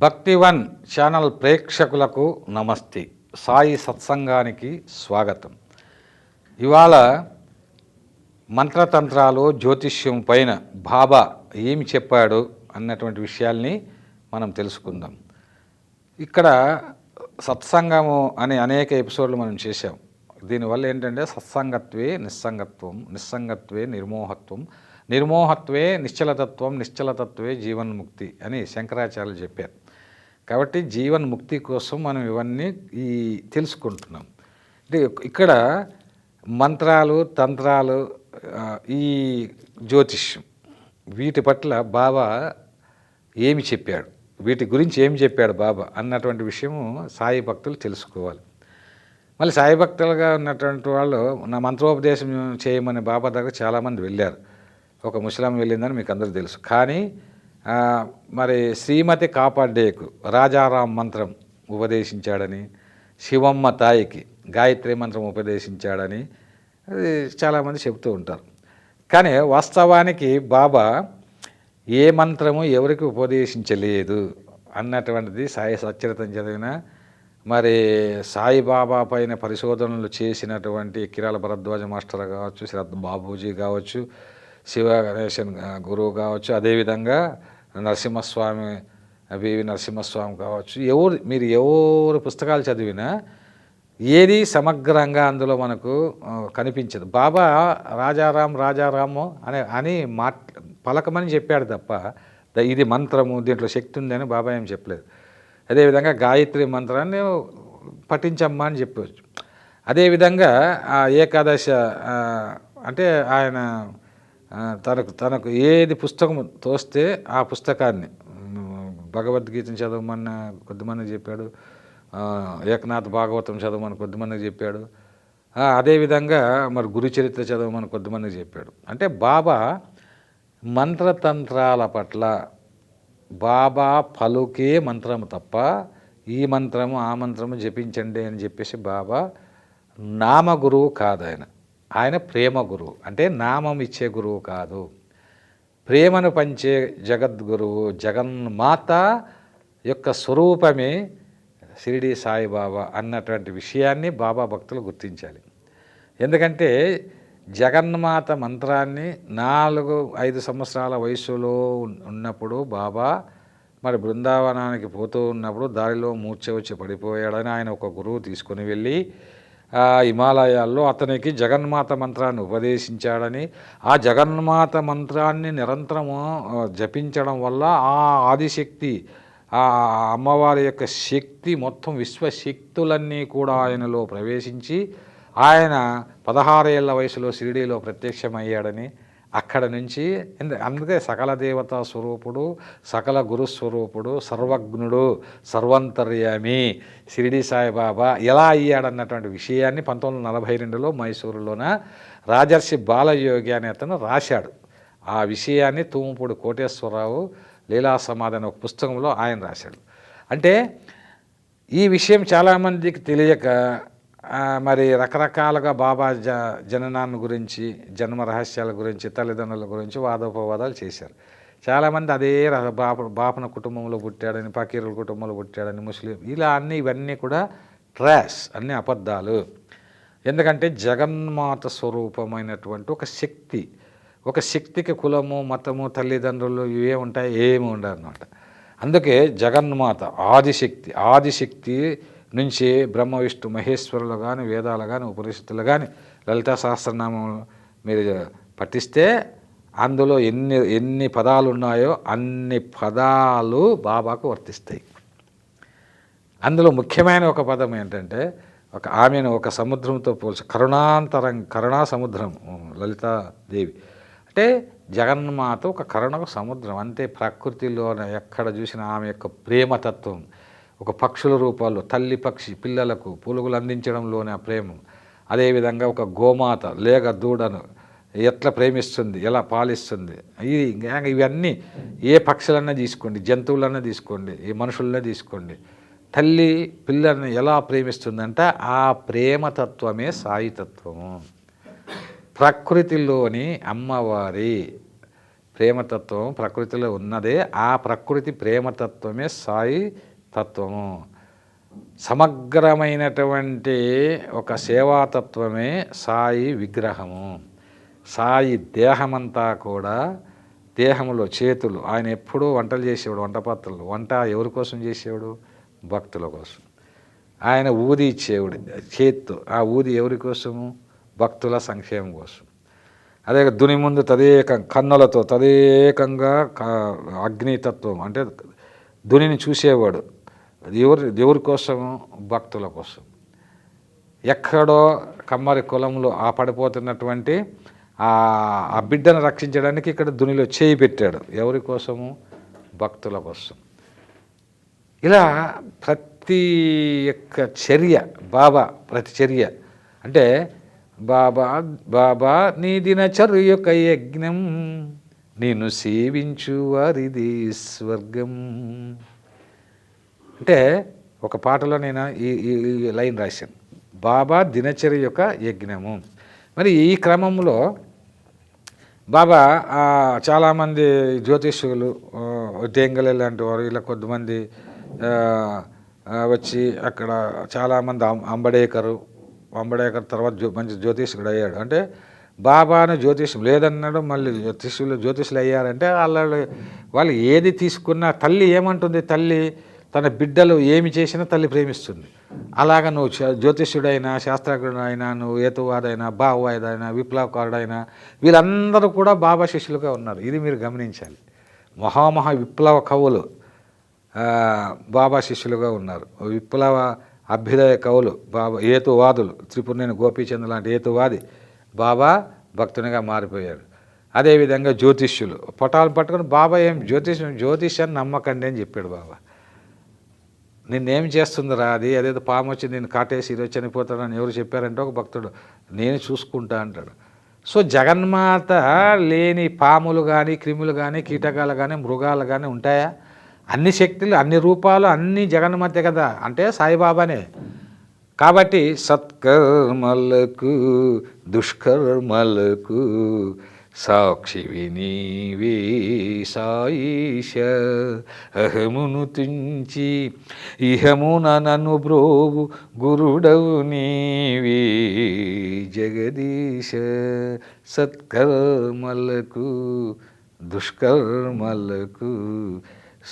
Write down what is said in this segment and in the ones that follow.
Bhaktivan channel ప్రేక్షకులకు నమస్తే. సాయి సత్సంగానికి స్వాగతం. ఇవాళ మంత్రతంత్రాలు జ్యోతిష్యం పైన బాబా ఏమి చెప్పాడు అన్నటువంటి విషయాల్ని మనం తెలుసుకుందాం. ఇక్కడ సత్సంగము అనే అనేక ఎపిసోడ్లు మనం చేశాం. దీనివల్ల ఏంటంటే సత్సంగత్వే నిస్సంగత్వం, నిస్సంగత్వే నిర్మోహత్వం, నిర్మోహత్వే నిశ్చలతత్వం, నిశ్చలతత్వే జీవన్ముక్తి అని శంకరాచార్యులు చెప్పారు. కాబట్టి జీవన్ముక్తి కోసం మనం ఇవన్నీ తెలుసుకుంటున్నాం. అంటే ఇక్కడ మంత్రాలు, తంత్రాలు, ఈ జ్యోతిష్యం వీటి పట్ల బాబా ఏమి చెప్పాడు, వీటి గురించి ఏమి చెప్పాడు బాబా అన్నటువంటి విషయము సాయి భక్తులు తెలుసుకోవాలి. మళ్ళీ సాయి భక్తులుగా ఉన్నటువంటి వాళ్ళు నా మంత్రోపదేశం చేయమని బాబా దగ్గర చాలామంది వెళ్ళారు. ఒక ముస్లాం వెళ్ళిందని మీకు అందరూ తెలుసు. కానీ మరి శ్రీమతి కాపాడేకు రాజారాం మంత్రం ఉపదేశించాడని, శివమ్మ తాయికి గాయత్రి మంత్రం ఉపదేశించాడని చాలామంది చెబుతూ ఉంటారు. కానీ వాస్తవానికి బాబా ఏ మంత్రము ఎవరికి ఉపదేశించలేదు అన్నటువంటిది సాయి సచ్చరితం చదివిన, మరి సాయిబాబా పైన పరిశోధనలు చేసినటువంటి కిరాల భరద్వాజ మాస్టర్ కావచ్చు, శ్రద్ధ బాబూజీ కావచ్చు, శివ గణేశన్ గురువు కావచ్చు, అదేవిధంగా నరసింహస్వామి బివి నరసింహస్వామి కావచ్చు, మీరు ఎవరు పుస్తకాలు చదివినా ఏది సమగ్రంగా అందులో మనకు కనిపించదు. బాబా రాజారాము అని పలకమని చెప్పాడు తప్ప ఇది మంత్రము, దీంట్లో శక్తి ఉందని బాబా ఏం చెప్పలేదు. అదేవిధంగా గాయత్రి మంత్రాన్ని పఠించమ్మా అని చెప్పవచ్చు. అదేవిధంగా ఏకాదశ అంటే ఆయన తనకు ఏది పుస్తకం తోస్తే ఆ పుస్తకాన్ని, భగవద్గీతను చదవమన్న కొద్దిమందికి చెప్పాడు, ఏకనాథ్ భాగవతం చదవమని కొద్దిమందికి చెప్పాడు, అదేవిధంగా మరి గురుచరిత్ర చదవమని కొద్దిమందికి చెప్పాడు. అంటే బాబా మంత్రతంత్రాల పట్ల బాబా పలుకే మంత్రము తప్ప ఈ మంత్రము ఆ మంత్రము జపించండి అని చెప్పేసి బాబా నామగురువు కాదు. ఆయన ప్రేమ గురువు. అంటే నామం ఇచ్చే గురువు కాదు, ప్రేమను పంచే జగద్గురువు. జగన్మాత యొక్క స్వరూపమే షిరిడి సాయిబాబా అన్నటువంటి విషయాన్ని బాబా భక్తులు గుర్తించాలి. ఎందుకంటే జగన్మాత మంత్రాన్ని 4-5 సంవత్సరాల వయసులో ఉన్నప్పుడు బాబా మరి బృందావనానికి పోతూ ఉన్నప్పుడు దారిలో మూర్ఛ వచ్చి పడిపోయాడని ఆయన ఒక గురువు తీసుకొని వెళ్ళి హిమాలయాల్లో అతనికి జగన్మాత మంత్రాన్ని ఉపదేశించాడని, ఆ జగన్మాత మంత్రాన్ని నిరంతరము జపించడం వల్ల ఆ ఆదిశక్తి, ఆ అమ్మవారి యొక్క శక్తి మొత్తం విశ్వశక్తులన్నీ కూడా ఆయనలో ప్రవేశించి ఆయన 16 ఏళ్ల వయసులో షిరిడీలో ప్రత్యక్షమయ్యాడని, అక్కడ నుంచి అందుకే సకల దేవతా స్వరూపుడు, సకల గురుస్వరూపుడు, సర్వజ్ఞుడు, సర్వంతర్యామి షిరిడి సాయిబాబా ఎలా అయ్యాడన్నటువంటి విషయాన్ని 1942లో మైసూరులోన రాజర్షి బాలయోగి అనే అతను రాశాడు. ఆ విషయాన్ని తూముపూడి కోటేశ్వరరావు లీలా సమాధి అనే ఒక పుస్తకంలో ఆయన రాశాడు. అంటే ఈ విషయం చాలామందికి తెలియక మరి రకరకాలుగా బాబా జననాన్ని గురించి, జన్మ రహస్యాల గురించి, తల్లిదండ్రుల గురించి వాదోపవాదాలు చేశారు. చాలామంది అదే బాపన కుటుంబంలో పుట్టాడని, పకీరుల కుటుంబంలో పుట్టాడని, ముస్లిం ఇలా ఇవన్నీ కూడా ట్రాష్, అన్నీ అబద్ధాలు. ఎందుకంటే జగన్మాత స్వరూపమైనటువంటి ఒక శక్తికి కులము, మతము, తల్లిదండ్రులు ఇవే ఉంటాయి, ఏమి ఉండవు అన్నమాట. అందుకే జగన్మాత ఆదిశక్తి నుంచి బ్రహ్మ విష్ణు మహేశ్వరులు కానీ, వేదాలు కానీ, ఉపనిషత్తులు కానీ, లలితా సహస్రనామం మీరు పఠిస్తే అందులో ఎన్ని పదాలు ఉన్నాయో అన్ని పదాలు బాబాకు వర్తిస్తాయి. అందులో ముఖ్యమైన ఒక పదం ఏంటంటే ఆమెను ఒక సముద్రంతో పోల్చి కరుణా సముద్రం లలితాదేవి. అంటే జగన్మాత ఒక కరుణ సముద్రం. అంటే ప్రకృతిలో ఎక్కడ చూసినా ఆమె యొక్క ప్రేమతత్వం, ఒక పక్షుల రూపాల్లో తల్లి పక్షి పిల్లలకు పులుగులు అందించడంలోనే ఆ ప్రేమ. అదేవిధంగా ఒక గోమాత లేక దూడను ఎట్లా ప్రేమిస్తుంది, ఎలా పాలిస్తుంది, ఇవన్నీ ఏ పక్షులన్నా తీసుకోండి, జంతువులన్నా తీసుకోండి, ఏ మనుషులన్నా తీసుకోండి, తల్లి పిల్లల్ని ఎలా ప్రేమిస్తుందంటే ఆ ప్రేమతత్వమే సాయితత్వము. ప్రకృతిలోని అమ్మవారి ప్రేమతత్వం ప్రకృతిలో ఉన్నదే. ఆ ప్రకృతి ప్రేమతత్వమే సాయి తత్వము. సమగ్రమైనటువంటి ఒక సేవాతత్వమే సాయి విగ్రహము. సాయి దేహమంతా కూడా, దేహంలో చేతులు, ఆయన ఎప్పుడూ వంటలు చేసేవాడు, వంట పాత్రలు. వంట ఎవరి కోసం చేసేవాడు? భక్తుల కోసం. ఆయన ఊది ఇచ్చేవాడు చేత్తో. ఆ ఊది ఎవరి కోసము? భక్తుల సంక్షేమం కోసం. అదే దుని ముందు తదేకం, కన్నులతో తదేకంగా అగ్నితత్వం అంటే దునిని చూసేవాడు. ఎవరి కోసము? భక్తుల కోసం. ఎక్కడో కమ్మరి కులంలో ఆ పడిపోతున్నటువంటి ఆ బిడ్డను రక్షించడానికి ఇక్కడ దునిలో చేయి పెట్టాడు. ఎవరి కోసము? భక్తుల కోసం. ఇలా ప్రతి యొక్క చర్య బాబా, ప్రతి చర్య అంటే బాబా బాబా నీ దినచర్య యొక్క యజ్ఞం, నిన్ను సేవించు వారిది స్వర్గం. అంటే ఒక పాటలో నేను ఈ లైన్ రాశాను, బాబా దినచర్య యొక్క యజ్ఞము. మరి ఈ క్రమంలో బాబా చాలామంది జ్యోతిష్యులు, డేంగలే లాంటి వారు, ఇలా కొద్దిమంది వచ్చి అక్కడ చాలామంది అంబడేకర్ తర్వాత మంచి జ్యోతిష్యుడు అయ్యాడు. అంటే బాబాను జ్యోతిష్యం లేదన్నాడు, మళ్ళీ జ్యోతిష్యులు అయ్యారంటే వాళ్ళు ఏది తీసుకున్నా తల్లి ఏమంటుంది? తల్లి తన బిడ్డలు ఏమి చేసినా తల్లి ప్రేమిస్తుంది. అలాగా నువ్వు జ్యోతిష్యుడైనా, శాస్త్రజ్ఞుడైనా, నువ్వు హేతువాదైనా, భావవాదైనా, విప్లవకారుడైనా, వీళ్ళందరూ కూడా బాబా శిష్యులుగా ఉన్నారు. ఇది మీరు గమనించాలి. మహామహా విప్లవ కవులు బాబా శిష్యులుగా ఉన్నారు. విప్లవ అభ్యుదయ కవులు బాబా, హేతువాదులు త్రిపురనేని గోపీచంద్ లాంటి హేతువాది బాబా భక్తునిగా మారిపోయాడు. అదేవిధంగా జ్యోతిష్యులు పటాలు పట్టుకొని బాబా ఏం జ్యోతిష్యాన్ని నమ్మకండి అని చెప్పాడు. బాబా నిన్నేం చేస్తుందిరా అది, అదేదో పాము వచ్చి నేను కాటేసి ఈరోజు చనిపోతాడని ఎవరు చెప్పారంటే ఒక భక్తుడు నేను చూసుకుంటా అంటాడు. సో జగన్మాత లేని పాములు కానీ, క్రిములు కానీ, కీటకాలు కానీ, మృగాలు కానీ ఉంటాయా? అన్ని శక్తులు, అన్ని రూపాలు, అన్ని జగన్మాతే కదా, అంటే సాయిబాబానే. కాబట్టి సత్కర్మలకు దుష్కర్మలకు సాక్షివి నీవే సాయిష, అహమును తుంచి ఇహమున నన్ను బ్రోవు గురుడవు నీవే జగదీశ. సత్కర్మలకు దుష్కర్మలకు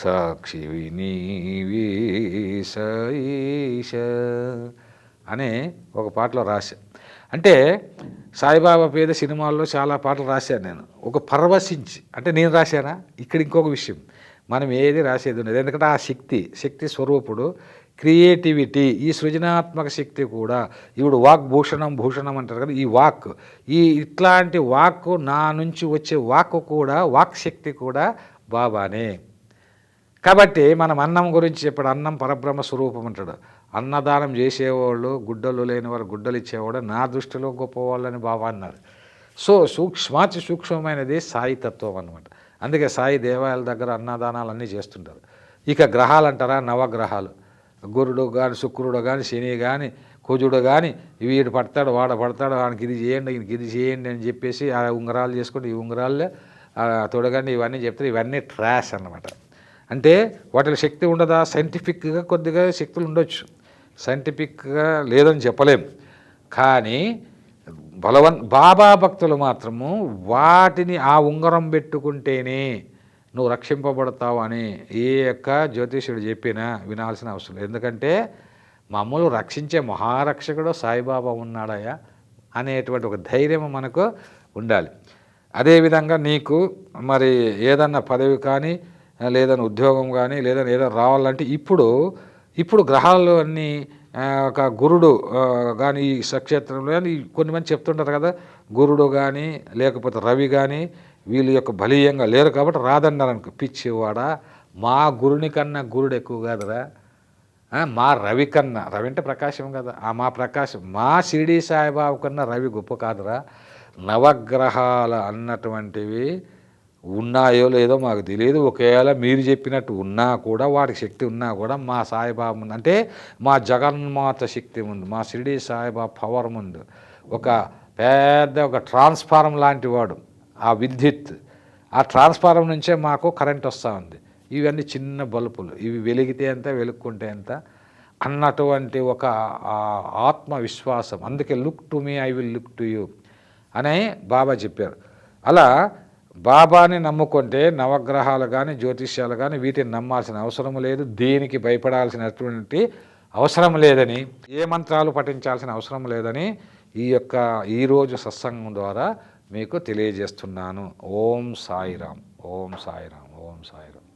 సాక్షివి నీవే సాయిష అనే ఒక పాటలో రాశా. అంటే సాయిబాబా పేద సినిమాల్లో చాలా పాటలు రాశాను నేను, ఒక పరవశించి. అంటే నేను రాశానా? ఇక్కడ ఇంకొక విషయం, మనం ఏది రాసేది ఉండదు. ఎందుకంటే ఆ శక్తి స్వరూపుడు, క్రియేటివిటీ, ఈ సృజనాత్మక శక్తి కూడా. ఇప్పుడు భూషణం అంటారు కదా, ఈ వాక్, ఇట్లాంటి వాక్, నా నుంచి వచ్చే వాక్ కూడా, వాక్ శక్తి కూడా బాబానే. కాబట్టి మనం అన్నం గురించి చెప్పాడు, అన్నం పరబ్రహ్మ స్వరూపం అంటాడు. అన్నదానం చేసేవాళ్ళు, గుడ్డలు లేని వాళ్ళు గుడ్డలు ఇచ్చేవాడు నా దృష్టిలో గొప్పవాళ్ళని బాబా అన్నారు. సో సూక్ష్మమైనది సాయి తత్వం అన్నమాట. అందుకే సాయి దేవాలయాల దగ్గర అన్నదానాలు అన్నీ చేస్తుంటారు. ఇక గ్రహాలు అంటారా, నవగ్రహాలు, గురుడు కానీ, శుక్రుడు కానీ, శని కానీ, కుజుడు కానీ, వీడు పడతాడు వాడు పడతాడు, వానికి ఇది చేయండి ఈయనకి ఇది చేయండి అని చెప్పేసి ఆ ఉంగరాలు చేసుకుంటే ఈ ఉంగరాలే తొడగండి ఇవన్నీ చెప్తారు. ఇవన్నీ ట్రాష్ అన్నమాట. అంటే వాటిలో శక్తి ఉండదా? సైంటిఫిక్గా కొద్దిగా శక్తులు ఉండొచ్చు, సైంటిఫిక్గా లేదని చెప్పలేం. కానీ బాబా భక్తులు మాత్రము వాటిని ఆ ఉంగరం పెట్టుకుంటేనే నువ్వు రక్షింపబడతావు అని ఏ యొక్క జ్యోతిష్యుడు చెప్పినా వినాల్సిన అవసరం లేదు. ఎందుకంటే మమ్మల్ని రక్షించే మహారక్షకుడు సాయిబాబా ఉన్నాడయా అనేటువంటి ఒక ధైర్యం మనకు ఉండాలి. అదేవిధంగా నీకు మరి ఏదన్నా పదవి కానీ, లేదని ఉద్యోగం కానీ, లేదని ఏదైనా రావాలంటే ఇప్పుడు గ్రహాలు అన్నీ ఒక గురుడు కానీ, ఈ సక్షేత్రంలో కానీ కొన్ని మంది చెప్తుంటారు కదా, గురుడు కానీ లేకపోతే రవి కానీ వీళ్ళ యొక్క బలీయంగా లేరు కాబట్టి రాదన్నారు అనుకో. పిచ్చివాడా, మా గురుని కన్నా గురుడు ఎక్కువ కాదురా, మా రవి కన్నా, రవి అంటే ప్రకాశం కదా, మా ప్రకాశం, మా షిరిడి సాయిబాబు కన్నా రవి గొప్ప కాదురా. నవగ్రహాలు అన్నటువంటివి ఉన్నాయో లేదో మాకు తెలియదు. ఒకవేళ మీరు చెప్పినట్టు ఉన్నా కూడా, వాటికి శక్తి ఉన్నా కూడా మా సాయిబాబా ముందు, అంటే మా జగన్మాత శక్తి ముందు, మా షిరిడి సాయిబాబా పవర్ ముందు ఒక పెద్ద ఒక ట్రాన్స్ఫార్మ్ లాంటి వాడు. ఆ విద్యుత్ ఆ ట్రాన్స్ఫార్మర్ నుంచే మాకు కరెంట్ వస్తూ ఉంది. ఇవన్నీ చిన్న బల్బులు, ఇవి వెలిగితే ఎంత వెలుక్కుంటే ఎంత అన్నటువంటి ఒక ఆత్మవిశ్వాసం. అందుకే look to me, I will look to you అని బాబా చెప్పారు. అలా బాబాని నమ్ముకుంటే నవగ్రహాలు కానీ జ్యోతిష్యాలు కానీ వీటిని నమ్మాల్సిన అవసరం లేదు, దేనికి భయపడాల్సినటువంటి అవసరం లేదని, ఏ మంత్రాలు పఠించాల్సిన అవసరం లేదని ఈరోజు సత్సంగం ద్వారా మీకు తెలియజేస్తున్నాను. ఓం సాయిరాం, ఓం సాయిరాం, ఓం సాయిరాం.